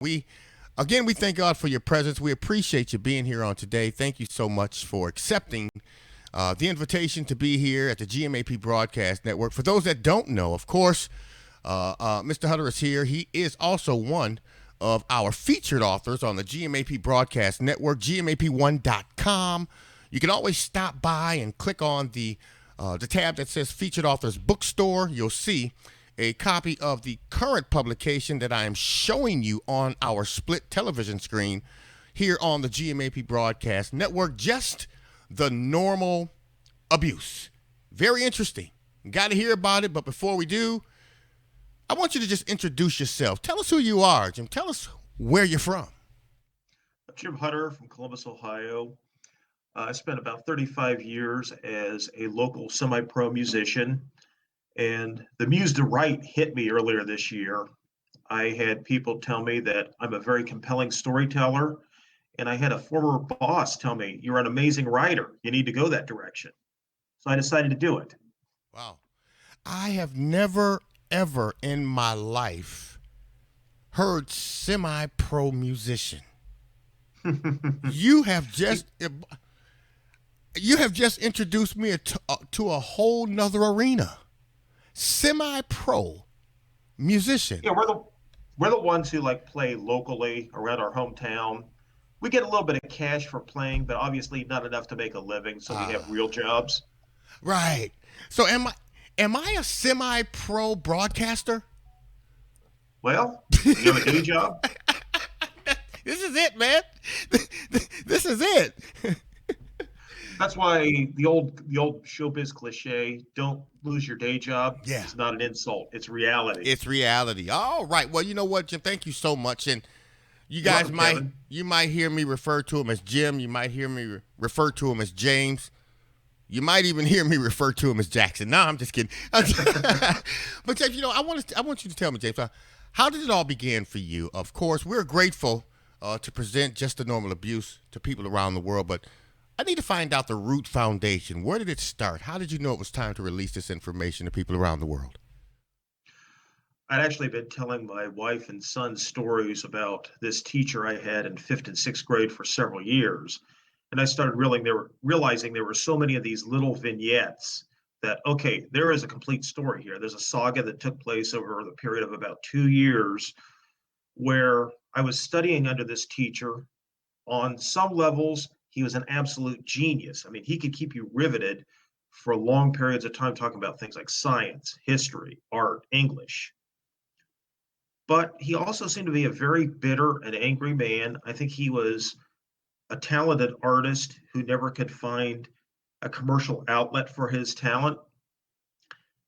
We again we thank God for your presence. We appreciate you being here on today. Thank you so much for accepting the invitation to be here at the GMAP Broadcast Network. For those that don't know, of course, Mr. Hutter is here. He is also one of our featured authors on the GMAP Broadcast Network, gmap1.com. You can always stop by and click on the tab that says Featured Authors Bookstore. You'll see a copy of the current publication that I am showing you on our split television screen here on the GMAP Broadcast Network. Just the normal abuse. Very interesting. Got to hear about it, but before we do, I want you to just introduce yourself. Tell us who you are, Jim. Tell us where you're from. Jim Hutter from Columbus, Ohio. I spent about 35 years as a local semi-pro musician, and the muse to write hit me earlier this year. I had people tell me that I'm a very compelling storyteller, and I had a former boss tell me, "You're an amazing writer. You need to go that direction." So I decided to do it. Wow. I have never, ever in my life heard semi-pro musician. You have just introduced me to a whole nother arena. Semi-pro musician. Yeah, we're the ones who like play locally around our hometown. We get a little bit of cash for playing, but obviously not enough to make a living, so we have real jobs. Right. So am I a semi-pro broadcaster? Well, you have a day job. This is it, man. This is it. That's why the old showbiz cliche, "Don't lose your day job," Yeah. is not an insult. It's reality. It's reality. All right. Well, you know what, Jim? Thank you so much. And you You're guys welcome, might Kevin. you might hear me refer to him as Jim. You might hear me refer to him as James. You might even hear me refer to him as Jackson. No, I'm just kidding. But James, I want you to tell me, James, how did it all begin for you? Of course, we're grateful to present Just the Normal Abuse to people around the world, but I need to find out the root foundation. Where did it start? How did you know it was time to release this information to people around the world? I'd actually been telling my wife and son stories about this teacher I had in fifth and sixth grade for several years. And I started realizing there were so many of these little vignettes that, okay, there is a complete story here. There's a saga that took place over the period of about 2 years where I was studying under this teacher. On some levels, he was an absolute genius. I mean, he could keep you riveted for long periods of time talking about things like science, history, art, English. But he also seemed to be a very bitter and angry man. I think he was a talented artist who never could find a commercial outlet for his talent.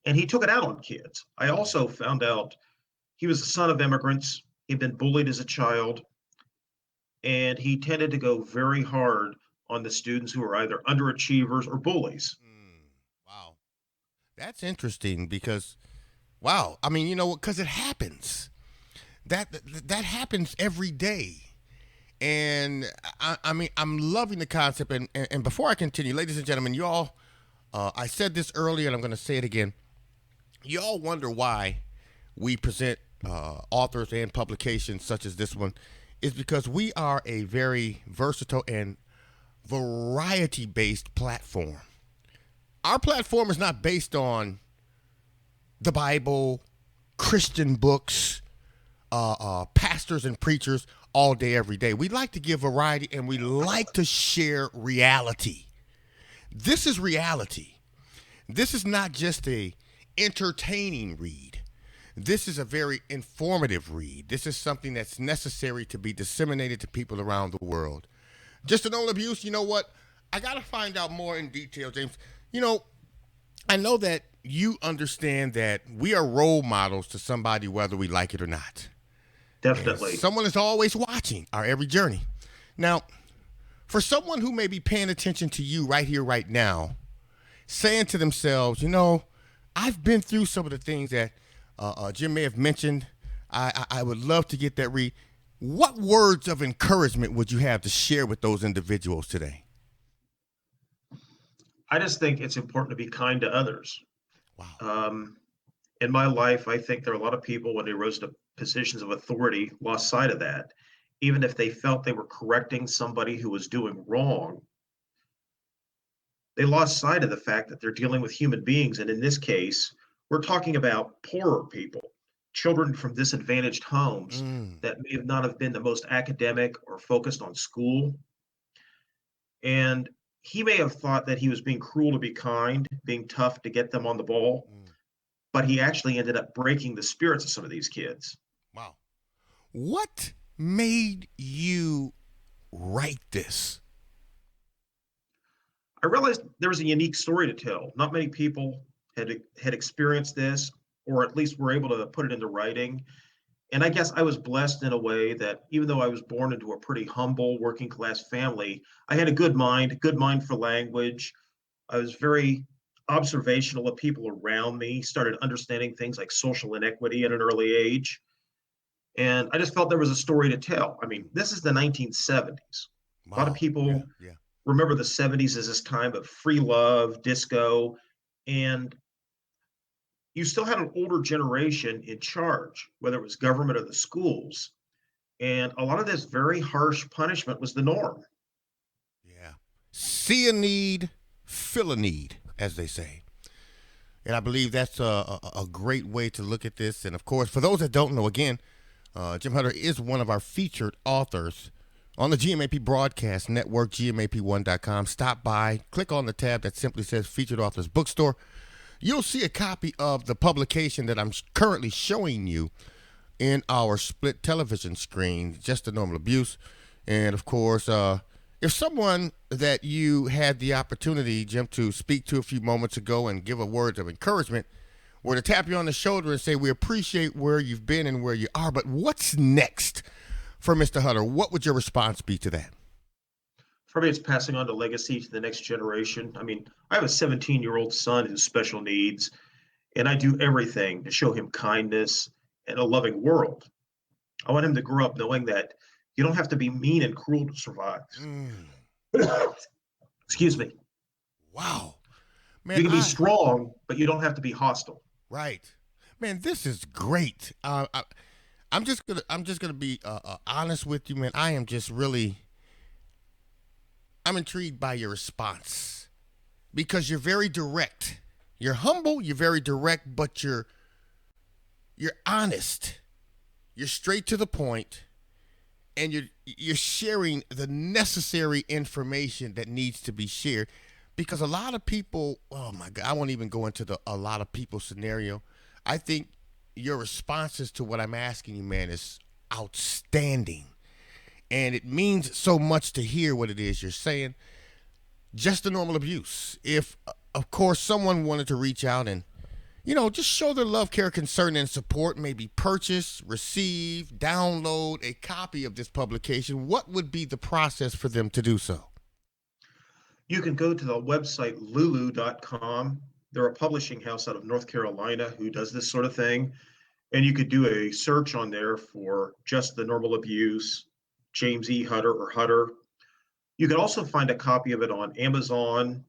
And he took it out on kids. I also found out he was the son of immigrants. He'd been bullied as a child, and he tended to go very hard on the students who were either underachievers or bullies. Wow. That's interesting because, wow. I mean, because it happens. That happens every day. And I mean, I'm loving the concept. And before I continue, ladies and gentlemen, you all, I said this earlier and I'm going to say it again. You all wonder why we present authors and publications such as this one, is because we are a very versatile and variety based platform. Our platform is not based on the Bible, Christian books, pastors and preachers all day, every day. We like to give variety and we like to share reality. This is reality. This is not just a entertaining read. This is a very informative read. This is something that's necessary to be disseminated to people around the world. Just an old abuse, you know what? I got to find out more in detail, James. I know that you understand that we are role models to somebody whether we like it or not. And Definitely. someone is always watching our every journey. Now, for someone who may be paying attention to you right here, right now, saying to themselves, I've been through some of the things that Jim may have mentioned. I would love to get that read. What words of encouragement would you have to share with those individuals today? I just think it's important to be kind to others. Wow. Um, In my life, I think there are a lot of people when they rose to positions of authority lost sight of that. Even if they felt they were correcting somebody who was doing wrong, they lost sight of the fact that they're dealing with human beings. And in this case, we're talking about poorer people, children from disadvantaged homes Mm, that may have not have been the most academic or focused on school. And he may have thought that he was being cruel to be kind, being tough to get them on the ball, mm. but he actually ended up breaking the spirits of some of these kids. Wow. What made you write this? I realized there was a unique story to tell. Not many people had experienced this, or at least were able to put it into writing. And I guess I was blessed in a way that even though I was born into a pretty humble working class family, I had a good mind for language. I was very observational of people around me, started understanding things like social inequity at an early age. And I just felt there was a story to tell. I mean, this is the 1970s. A lot of Wow. Yeah, people yeah. remember the 70s as this time of free love, disco, and you still had an older generation in charge, whether it was government or the schools. And a lot of this very harsh punishment was the norm. Yeah. See a need, fill a need, as they say. And I believe that's a great way to look at this. And of course, for those that don't know, again, Jim Hunter is one of our featured authors on the GMAP Broadcast Network, GMAP1.com. Stop by, click on the tab that simply says Featured Authors Bookstore. You'll see a copy of the publication that I'm currently showing you in our split television screen, Just the Normal Abuse. And of course, if someone that you had the opportunity, Jim, to speak to a few moments ago and give a word of encouragement, were to tap you on the shoulder and say, we appreciate where you've been and where you are, but what's next for Mr. Hunter? What would your response be to that? For me, it's passing on the legacy to the next generation. I mean, I have a 17-year-old son who's special needs, and I do everything to show him kindness and a loving world. I want him to grow up knowing that you don't have to be mean and cruel to survive. Mm, Excuse me. wow. Man, You can be strong, but you don't have to be hostile. right. Man, this is great. I'm just gonna be honest with you, man. I'm intrigued by your response because you're very direct. You're humble. You're very direct, but you're honest. You're straight to the point, and you're sharing the necessary information that needs to be shared. Because a lot of people, oh my God, I won't even go into the a lot of people scenario. I think your responses to what I'm asking you, man, is outstanding. And it means so much to hear what it is you're saying. Just the normal abuse. If, of course, someone wanted to reach out and, just show their love, care, concern, and support, maybe purchase, receive, download a copy of this publication, what would be the process for them to do so? You can go to the website lulu.com. They're a publishing house out of North Carolina who does this sort of thing. And you could do a search on there for just the normal abuse, James E. Hutter or Hutter. You can also find a copy of it on Amazon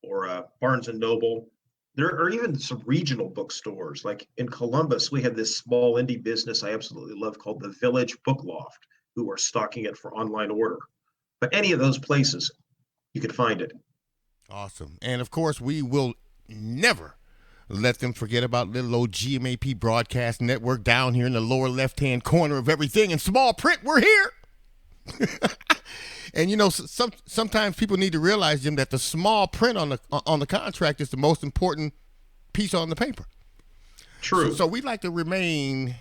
or Barnes and Noble. There are even some regional bookstores. Like in Columbus, we have this small indie business I absolutely love called the Village Book Loft, who are stocking it for online order. But any of those places, you can find it. Awesome. And of course, we will never let them forget about little old GMAP Broadcast Network down here in the lower left hand corner of everything in small print. We're here. And sometimes people need to realize, Jim, that the small print on the contract is the most important piece on the paper. So, True. so we like to remain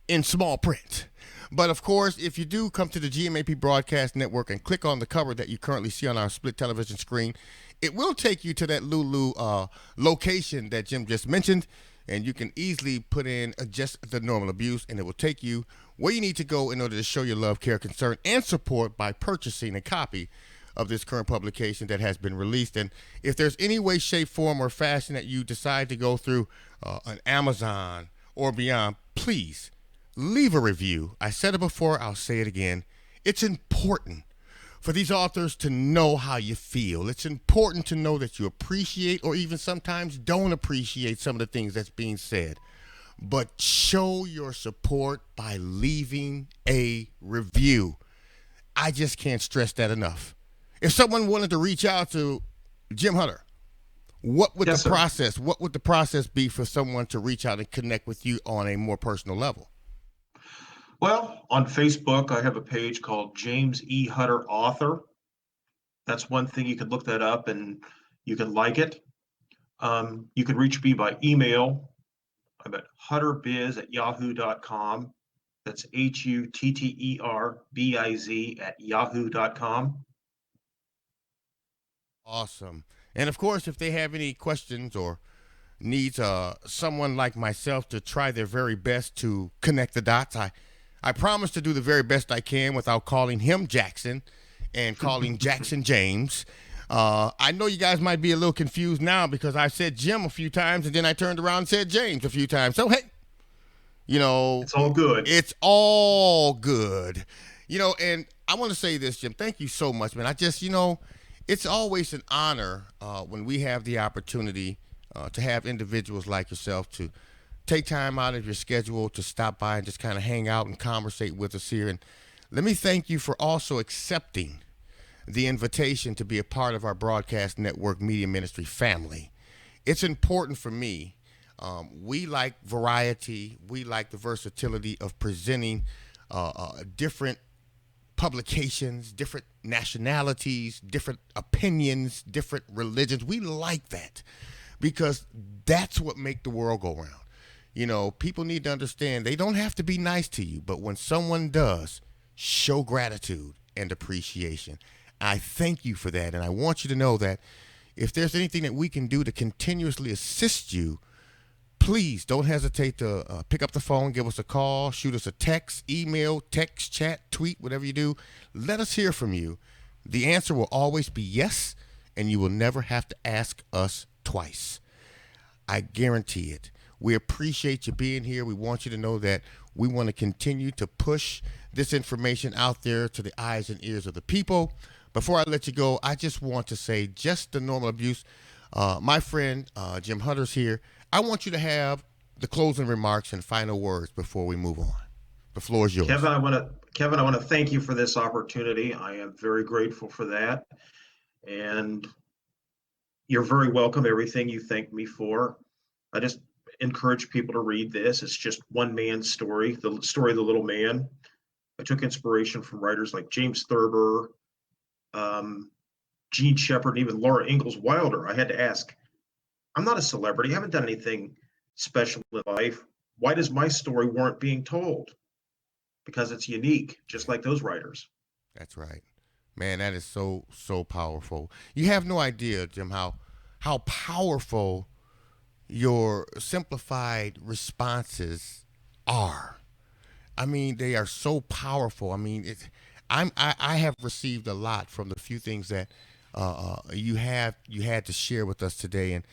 in small print. But of course, if you do come to the GMAP Broadcast Network and click on the cover that you currently see on our split television screen, it will take you to that Lulu location that Jim just mentioned, and you can easily put in just the normal abuse, and it will take you where you need to go in order to show your love, care, concern, and support by purchasing a copy of this current publication that has been released. And if there's any way, shape, form, or fashion that you decide to go through an Amazon or beyond, please leave a review. I said it before, I'll say it again. It's important for these authors to know how you feel. It's important to know that you appreciate or even sometimes don't appreciate some of the things that's being said. But show your support by leaving a review. I just can't stress that enough. If someone wanted to reach out to Jim Hunter, Yes, sir. what would the process be for someone to reach out and connect with you on a more personal level? Well, on Facebook, I have a page called James E. Hutter Author. That's one thing. You can look that up and you can like it. You can reach me by email. I'm at hutterbiz@yahoo.com. That's HUTTERBIZ@yahoo.com. Awesome. And of course, if they have any questions or needs someone like myself to try their very best to connect the dots, I promise to do the very best I can without calling him Jackson and calling Jackson James. I know you guys might be a little confused now because I said Jim a few times and then I turned around and said James a few times. So, hey, It's all good. it's all good. And I want to say this, Jim. Thank you so much, man. It's always an honor when we have the opportunity to have individuals like yourself to take time out of your schedule to stop by and just kind of hang out and conversate with us here. And let me thank you for also accepting the invitation to be a part of our broadcast network media ministry family. It's important for me. We like variety. We like the versatility of presenting different publications, different nationalities, different opinions, different religions. We like that because that's what makes the world go round. People need to understand they don't have to be nice to you, but when someone does, show gratitude and appreciation. I thank you for that, and I want you to know that if there's anything that we can do to continuously assist you, please don't hesitate to pick up the phone, give us a call, shoot us a text, email, text, chat, tweet, whatever you do. Let us hear from you. The answer will always be yes, and you will never have to ask us twice. I guarantee it. We appreciate you being here. We want you to know that we want to continue to push this information out there to the eyes and ears of the people. Before I let you go, I just want to say just the normal abuse. My friend Jim Hunter's here. I want you to have the closing remarks and final words before we move on. The floor is yours. Kevin, I want to thank you for this opportunity. I am very grateful for that. And you're very welcome. Everything you thank me for. I just encourage people to read this. It's just one man's story, the story of the little man. I took inspiration from writers like James Thurber, Gene Shepard, and even Laura Ingalls Wilder. I had to ask, I'm not a celebrity. I haven't done anything special in life. Why does my story warrant being told? Because it's unique, just like those writers. That's right. Man, that is so, so powerful. You have no idea, Jim, how powerful your simplified responses are. I mean, they are so powerful. I mean, I have received a lot from the few things that you had to share with us today, and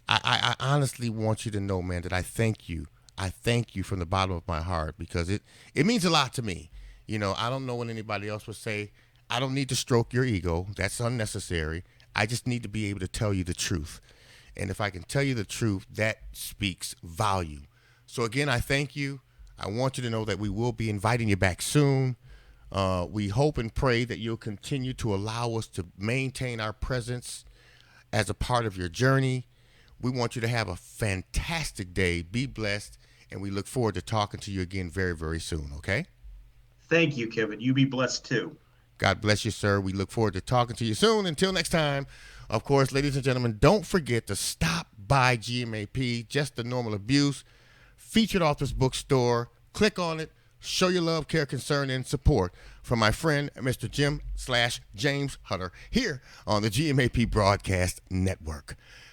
I honestly want you to know, man, that I thank you. I thank you from the bottom of my heart because it means a lot to me. I don't know what anybody else would say. I don't need to stroke your ego. That's unnecessary. I just need to be able to tell you the truth. And if I can tell you the truth, that speaks volume. So again, I thank you. I want you to know that we will be inviting you back soon. We hope and pray that you'll continue to allow us to maintain our presence as a part of your journey. We want you to have a fantastic day. Be blessed. And we look forward to talking to you again very, very soon. Okay? Thank you, Kevin. You be blessed too. God bless you, sir. We look forward to talking to you soon. Until next time, of course, ladies and gentlemen, don't forget to stop by GMAP, Just the Normal Abuse, featured authors bookstore. Click on it. Show your love, care, concern, and support from my friend, Mr. Jim/James Hunter, here on the GMAP Broadcast Network.